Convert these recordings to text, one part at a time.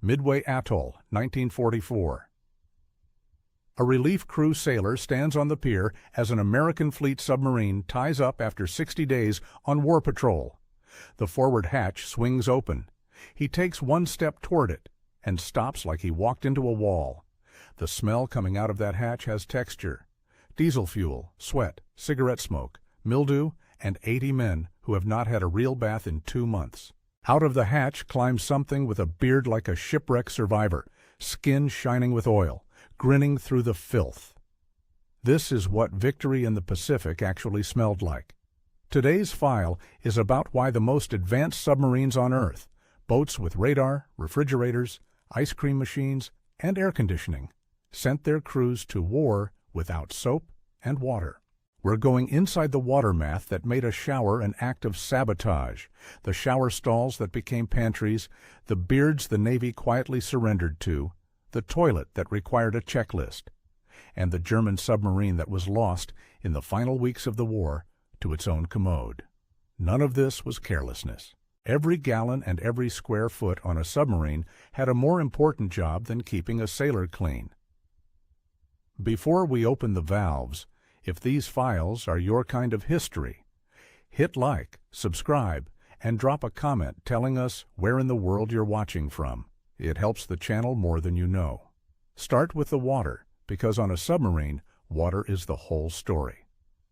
Midway Atoll, 1944. A relief crew sailor stands on the pier as an American fleet submarine ties up after 60 days on war patrol. The forward hatch swings open. He takes one step toward it and stops like he walked into a wall. The smell coming out of that hatch has texture. Diesel fuel, sweat, cigarette smoke, mildew, and 80 men who have not had a real bath in 2 months. Out of the hatch climbs something with a beard like a shipwreck survivor, skin shining with oil, grinning through the filth. This is what victory in the Pacific actually smelled like. Today's file is about why the most advanced submarines on Earth, boats with radar, refrigerators, ice cream machines, and air conditioning, sent their crews to war without soap and water. We're going inside the watermath that made a shower an act of sabotage, the shower stalls that became pantries, the beards the Navy quietly surrendered to, the toilet that required a checklist, and the German submarine that was lost in the final weeks of the war to its own commode. None of this was carelessness. Every gallon and every square foot on a submarine had a more important job than keeping a sailor clean. Before we open the valves, if these files are your kind of history, hit like, subscribe, and drop a comment telling us where in the world you're watching from. It helps the channel more than you know. Start with the water, because on a submarine, water is the whole story.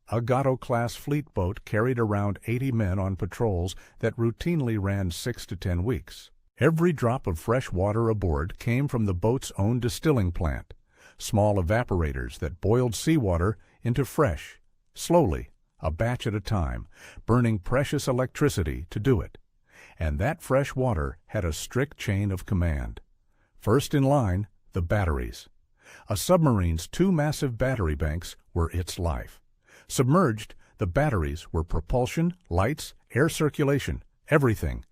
A Gato-class fleet boat carried around 80 men on patrols that routinely ran 6 to 10 weeks. Every drop of fresh water aboard came from the boat's own distilling plant, small evaporators that boiled seawater into fresh, slowly, a batch at a time, burning precious electricity to do it. And that fresh water had a strict chain of command. First in line, the batteries. A submarine's 2 massive battery banks were its life. Submerged, the batteries were propulsion, lights, air circulation, everything,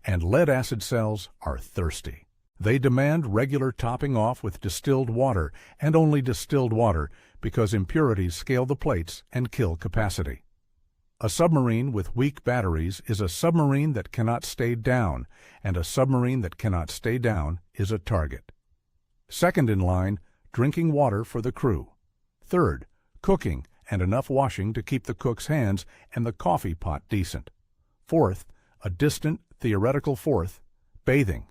and lead-acid cells are thirsty. They demand regular topping off with distilled water, and only distilled water, because impurities scale the plates and kill capacity. A submarine with weak batteries is a submarine that cannot stay down, and a submarine that cannot stay down is a target. Second in line, drinking water for the crew. Third, cooking and enough washing to keep the cook's hands and the coffee pot decent. Fourth, a distant, theoretical fourth, bathing.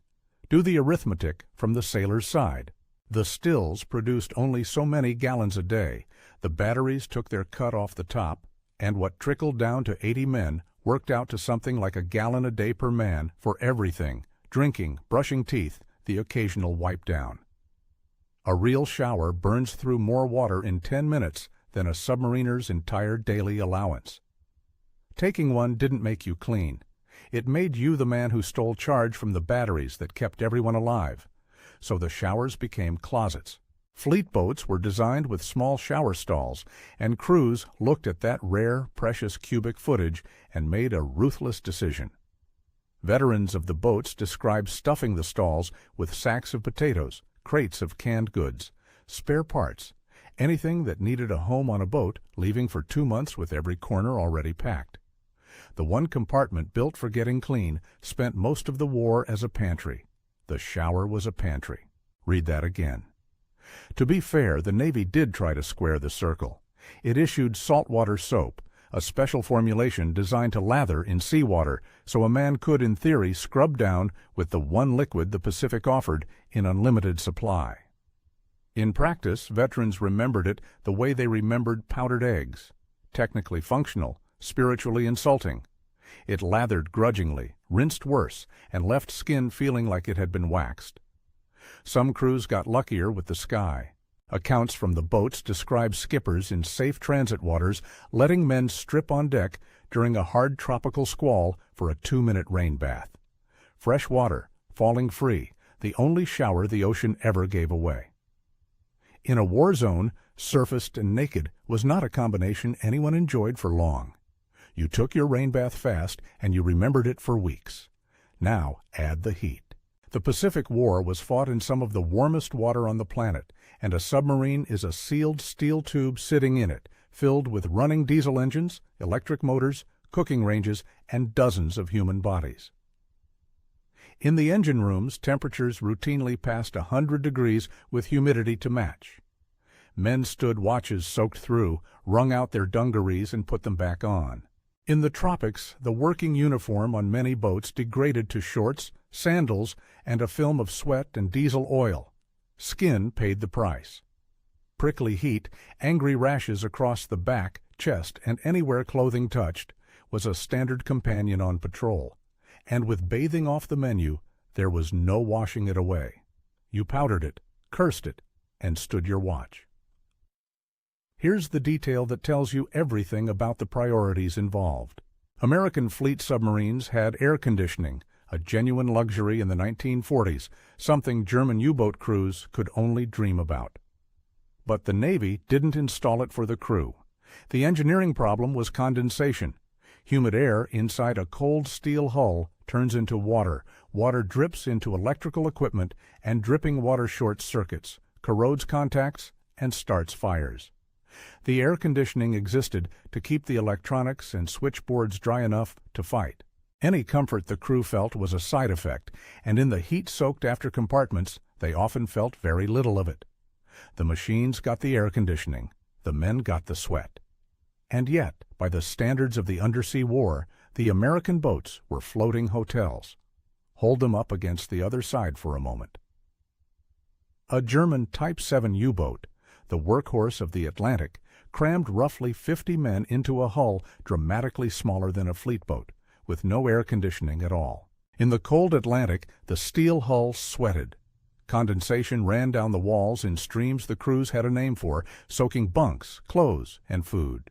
Do the arithmetic from the sailor's side. The stills produced only so many gallons a day. The batteries took their cut off the top, and what trickled down to 80 men worked out to something like a gallon a day per man for everything, drinking, brushing teeth, the occasional wipe down. A real shower burns through more water in 10 minutes than a submariner's entire daily allowance. Taking one didn't make you clean. It made you the man who stole charge from the batteries that kept everyone alive. So the showers became closets. Fleet boats were designed with small shower stalls, and crews looked at that rare, precious cubic footage and made a ruthless decision. Veterans of the boats describe stuffing the stalls with sacks of potatoes, crates of canned goods, spare parts, anything that needed a home on a boat, leaving for 2 months with every corner already packed. The one compartment built for getting clean spent most of the war as a pantry. The shower was a pantry. Read that again. To be fair, the Navy did try to square the circle. It issued saltwater soap, a special formulation designed to lather in seawater, so a man could, in theory, scrub down with the one liquid the Pacific offered in unlimited supply. In practice, veterans remembered it the way they remembered powdered eggs, technically functional, spiritually insulting. It lathered grudgingly, rinsed worse, and left skin feeling like it had been waxed. Some crews got luckier with the sky. Accounts from the boats describe skippers in safe transit waters letting men strip on deck during a hard tropical squall for a 2-minute rain bath. Fresh water, falling free, the only shower the ocean ever gave away. In a war zone, surfaced and naked was not a combination anyone enjoyed for long. You took your rain bath fast, and you remembered it for weeks. Now add the heat. The Pacific War was fought in some of the warmest water on the planet, and a submarine is a sealed steel tube sitting in it, filled with running diesel engines, electric motors, cooking ranges, and dozens of human bodies. In the engine rooms, temperatures routinely passed 100 degrees with humidity to match. Men stood watches soaked through, wrung out their dungarees and put them back on. In the tropics, the working uniform on many boats degraded to shorts, sandals, and a film of sweat and diesel oil. Skin paid the price. Prickly heat, angry rashes across the back, chest, and anywhere clothing touched, was a standard companion on patrol. And with bathing off the menu, there was no washing it away. You powdered it, cursed it, and stood your watch. Here's the detail that tells you everything about the priorities involved. American fleet submarines had air conditioning, a genuine luxury in the 1940s, something German U-boat crews could only dream about. But the Navy didn't install it for the crew. The engineering problem was condensation. Humid air inside a cold steel hull turns into water. Water drips into electrical equipment, and dripping water shorts circuits, corrodes contacts, and starts fires. The air conditioning existed to keep the electronics and switchboards dry enough to fight. Any comfort the crew felt was a side effect, and in the heat-soaked after compartments, they often felt very little of it. The machines got the air conditioning, the men got the sweat. And yet, by the standards of the undersea war, the American boats were floating hotels. Hold them up against the other side for a moment. A German Type 7 U-boat, the workhorse of the Atlantic, crammed roughly 50 men into a hull dramatically smaller than a fleet boat, with no air conditioning at all. In the cold Atlantic, the steel hull sweated. Condensation ran down the walls in streams the crews had a name for, soaking bunks, clothes, and food.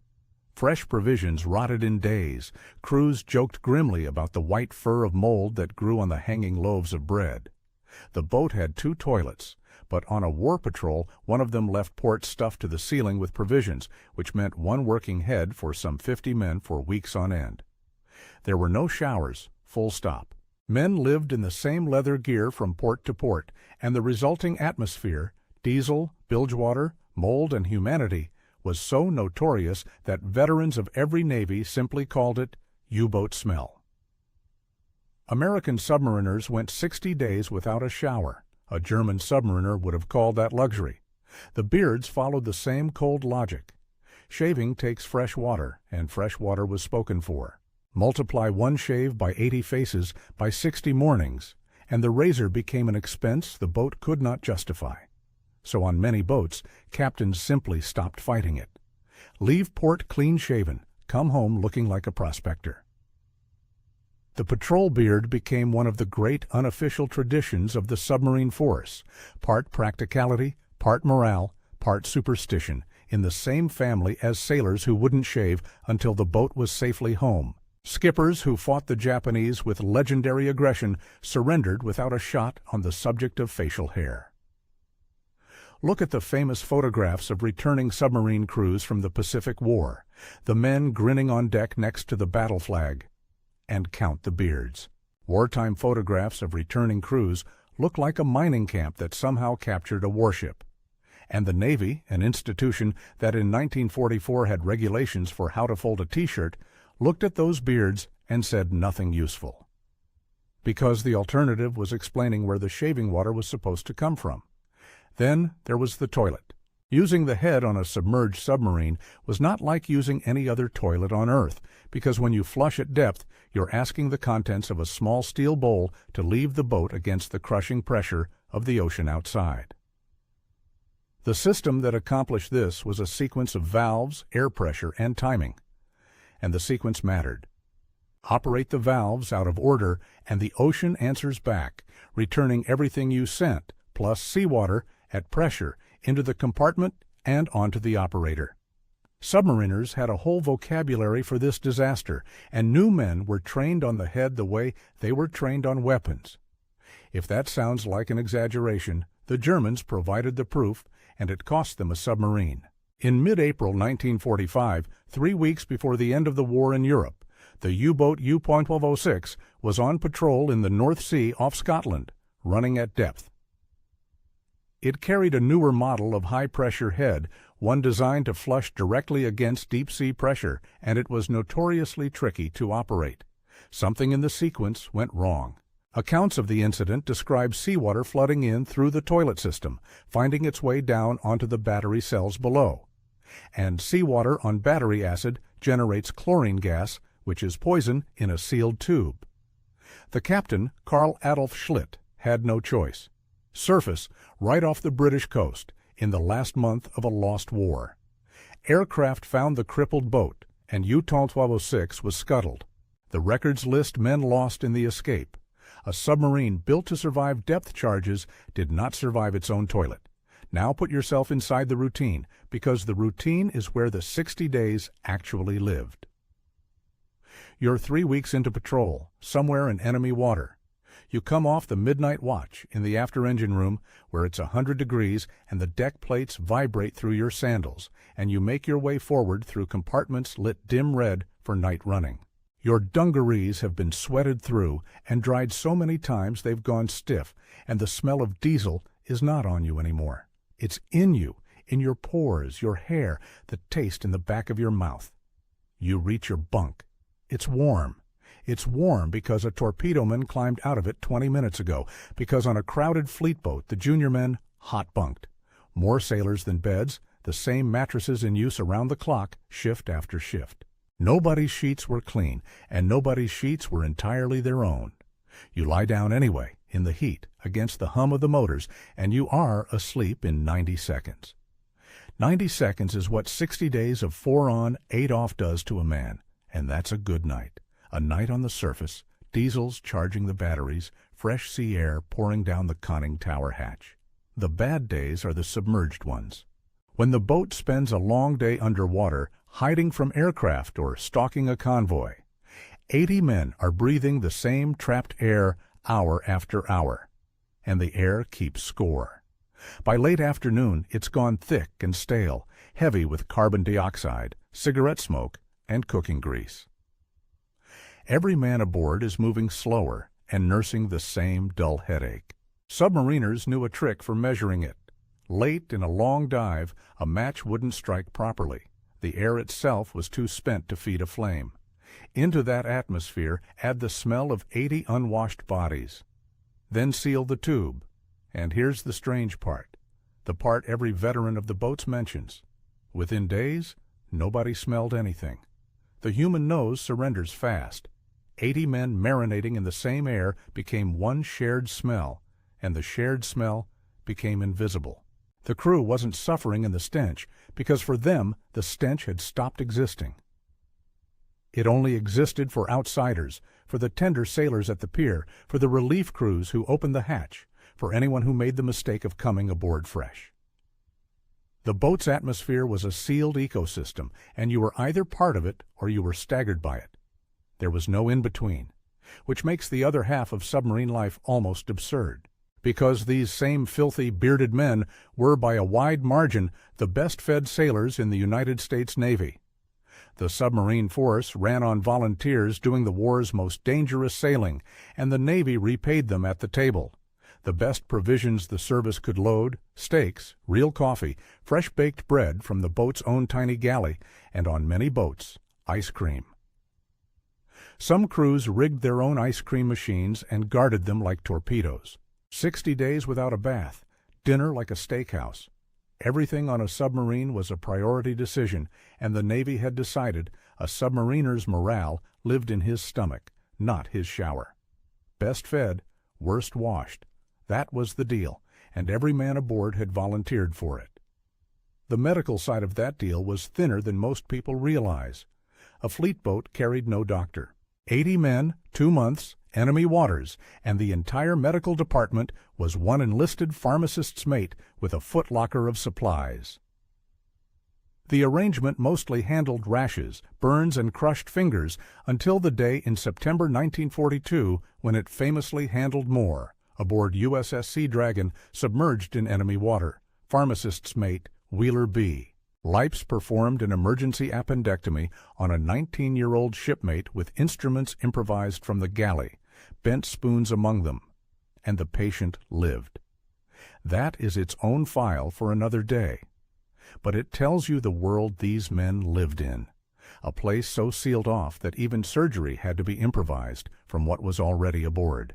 Fresh provisions rotted in days. Crews joked grimly about the white fur of mold that grew on the hanging loaves of bread. The boat had 2 toilets, but on a war patrol, one of them left port stuffed to the ceiling with provisions, which meant one working head for some 50 men for weeks on end. There were no showers, full stop. Men lived in the same leather gear from port to port, and the resulting atmosphere, diesel, bilge water, mold, and humanity, was so notorious that veterans of every navy simply called it U-boat smell. American submariners went 60 days without a shower. A German submariner would have called that luxury. The beards followed the same cold logic. Shaving takes fresh water, and fresh water was spoken for. Multiply one shave by 80 faces by 60 mornings, and the razor became an expense the boat could not justify. So on many boats, captains simply stopped fighting it. Leave port clean-shaven, come home looking like a prospector. The patrol beard became one of the great unofficial traditions of the submarine force, part practicality, part morale, part superstition, in the same family as sailors who wouldn't shave until the boat was safely home. Skippers who fought the Japanese with legendary aggression surrendered without a shot on the subject of facial hair. Look at the famous photographs of returning submarine crews from the Pacific War, the men grinning on deck next to the battle flag, and count the beards. Wartime photographs of returning crews look like a mining camp that somehow captured a warship. And the Navy, an institution that in 1944 had regulations for how to fold a T-shirt, looked at those beards and said nothing useful. Because the alternative was explaining where the shaving water was supposed to come from. Then there was the toilet. Using the head on a submerged submarine was not like using any other toilet on Earth, because when you flush at depth, you're asking the contents of a small steel bowl to leave the boat against the crushing pressure of the ocean outside. The system that accomplished this was a sequence of valves, air pressure, and timing. And the sequence mattered. Operate the valves out of order, and the ocean answers back, returning everything you sent, plus seawater, at pressure, into the compartment and onto the operator. Submariners had a whole vocabulary for this disaster, and new men were trained on the head the way they were trained on weapons. If that sounds like an exaggeration, the Germans provided the proof, and it cost them a submarine. In mid-April 1945, 3 weeks before the end of the war in Europe, the U-boat U.1206 was on patrol in the North Sea off Scotland, running at depth. It carried a newer model of high-pressure head, one designed to flush directly against deep-sea pressure, and it was notoriously tricky to operate. Something in the sequence went wrong. Accounts of the incident describe seawater flooding in through the toilet system, finding its way down onto the battery cells below. And seawater on battery acid generates chlorine gas, which is poison in a sealed tube. The captain, Karl-Adolf Schlitt, had no choice. Surface right off the British coast in the last month of a lost war. Aircraft found the crippled boat, and U-206 was scuttled. The records list men lost in the escape. A submarine built to survive depth charges did not survive its own toilet. Now put yourself inside the routine, because the routine is where the 60 days actually lived. You're 3 weeks into patrol, somewhere in enemy water. You come off the midnight watch in the after-engine room where it's 100 degrees and the deck plates vibrate through your sandals, and you make your way forward through compartments lit dim red for night running. Your dungarees have been sweated through and dried so many times they've gone stiff, and the smell of diesel is not on you anymore. It's in you, in your pores, your hair, the taste in the back of your mouth. You reach your bunk. It's warm. It's warm because a torpedoman climbed out of it 20 minutes ago, because on a crowded fleet boat the junior men hot-bunked. More sailors than beds, the same mattresses in use around the clock, shift after shift. Nobody's sheets were clean, and nobody's sheets were entirely their own. You lie down anyway, in the heat, against the hum of the motors, and you are asleep in 90 seconds. 90 seconds is what 60 days of 4 on, 8 off does to a man, and that's a good night. A night on the surface, diesels charging the batteries, fresh sea air pouring down the conning tower hatch. The bad days are the submerged ones. When the boat spends a long day underwater, hiding from aircraft or stalking a convoy. 80 men are breathing the same trapped air hour after hour, and the air keeps score. By late afternoon, it's gone thick and stale, heavy with carbon dioxide, cigarette smoke, and cooking grease. Every man aboard is moving slower and nursing the same dull headache. Submariners knew a trick for measuring it. Late in a long dive, a match wouldn't strike properly. The air itself was too spent to feed a flame. Into that atmosphere add the smell of 80 unwashed bodies. Then seal the tube. And here's the strange part, the part every veteran of the boats mentions. Within days, nobody smelled anything. The human nose surrenders fast. 80 men marinating in the same air became one shared smell, and the shared smell became invisible. The crew wasn't suffering in the stench, because for them the stench had stopped existing. It only existed for outsiders, for the tender sailors at the pier, for the relief crews who opened the hatch, for anyone who made the mistake of coming aboard fresh. The boat's atmosphere was a sealed ecosystem, and you were either part of it or you were staggered by it. There was no in-between, which makes the other half of submarine life almost absurd. Because these same filthy, bearded men were by a wide margin the best-fed sailors in the United States Navy. The submarine force ran on volunteers doing the war's most dangerous sailing, and the Navy repaid them at the table. The best provisions the service could load, steaks, real coffee, fresh-baked bread from the boat's own tiny galley, and on many boats, ice cream. Some crews rigged their own ice cream machines and guarded them like torpedoes. 60 days without a bath, dinner like a steakhouse. Everything on a submarine was a priority decision, and the Navy had decided a submariner's morale lived in his stomach, not his shower. Best fed, worst washed. That was the deal, and every man aboard had volunteered for it. The medical side of that deal was thinner than most people realize. A fleet boat carried no doctor. 80 men, 2 months, enemy waters, and the entire medical department was one enlisted pharmacist's mate with a footlocker of supplies. The arrangement mostly handled rashes, burns, and crushed fingers until the day in September 1942 when it famously handled more, aboard USS Seadragon submerged in enemy water. Pharmacist's mate, Wheeler B. Lipes performed an emergency appendectomy on a 19-year-old shipmate with instruments improvised from the galley, bent spoons among them, and the patient lived. That is its own file for another day. But it tells you the world these men lived in, a place so sealed off that even surgery had to be improvised from what was already aboard.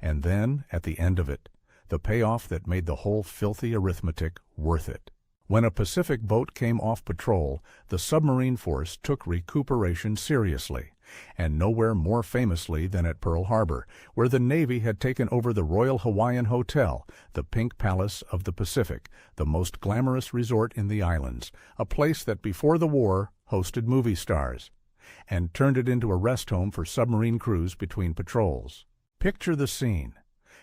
And then, at the end of it, the payoff that made the whole filthy arithmetic worth it. When a Pacific boat came off patrol, the submarine force took recuperation seriously, and nowhere more famously than at Pearl Harbor, where the Navy had taken over the Royal Hawaiian Hotel, the Pink Palace of the Pacific, the most glamorous resort in the islands, a place that before the war hosted movie stars, and turned it into a rest home for submarine crews between patrols. Picture the scene.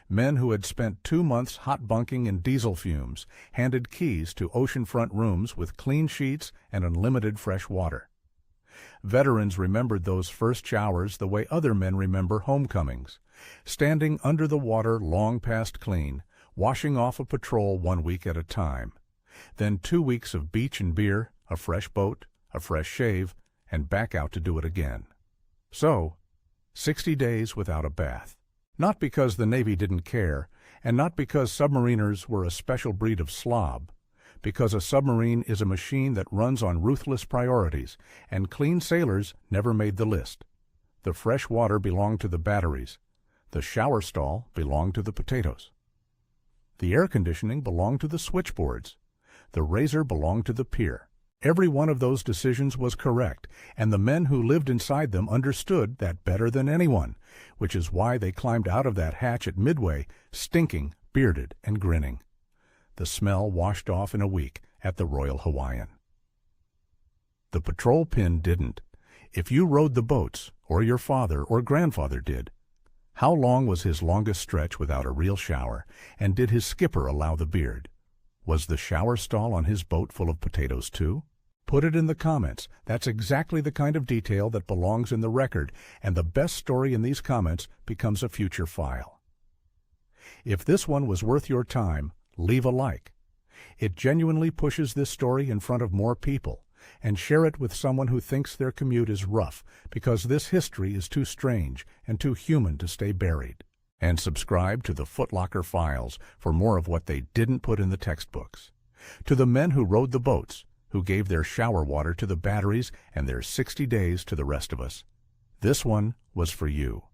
Men who had spent 2 months hot bunking in diesel fumes, handed keys to oceanfront rooms with clean sheets and unlimited fresh water. Veterans remembered those first showers the way other men remember homecomings, standing under the water long past clean, washing off a patrol 1 week at a time. Then 2 weeks of beach and beer, a fresh boat, a fresh shave, and back out to do it again. So, 60 days without a bath. Not because the Navy didn't care, and not because submariners were a special breed of slob, because a submarine is a machine that runs on ruthless priorities, and clean sailors never made the list. The fresh water belonged to the batteries. The shower stall belonged to the potatoes. The air conditioning belonged to the switchboards. The razor belonged to the pier. Every one of those decisions was correct, and the men who lived inside them understood that better than anyone, which is why they climbed out of that hatch at Midway, stinking, bearded, and grinning. The smell washed off in a week at the Royal Hawaiian. The patrol pin didn't. If you rowed the boats, or your father or grandfather did, how long was his longest stretch without a real shower, and did his skipper allow the beard? Was the shower stall on his boat full of potatoes too? Put it in the comments. That's exactly the kind of detail that belongs in the record, and the best story in these comments becomes a future file. If this one was worth your time, leave a like. It genuinely pushes this story in front of more people, and share it with someone who thinks their commute is rough, because this history is too strange and too human to stay buried. And subscribe to the Footlocker Files for more of what they didn't put in the textbooks. To the men who rowed the boats, who gave their shower water to the batteries and their 60 days to the rest of us, this one was for you.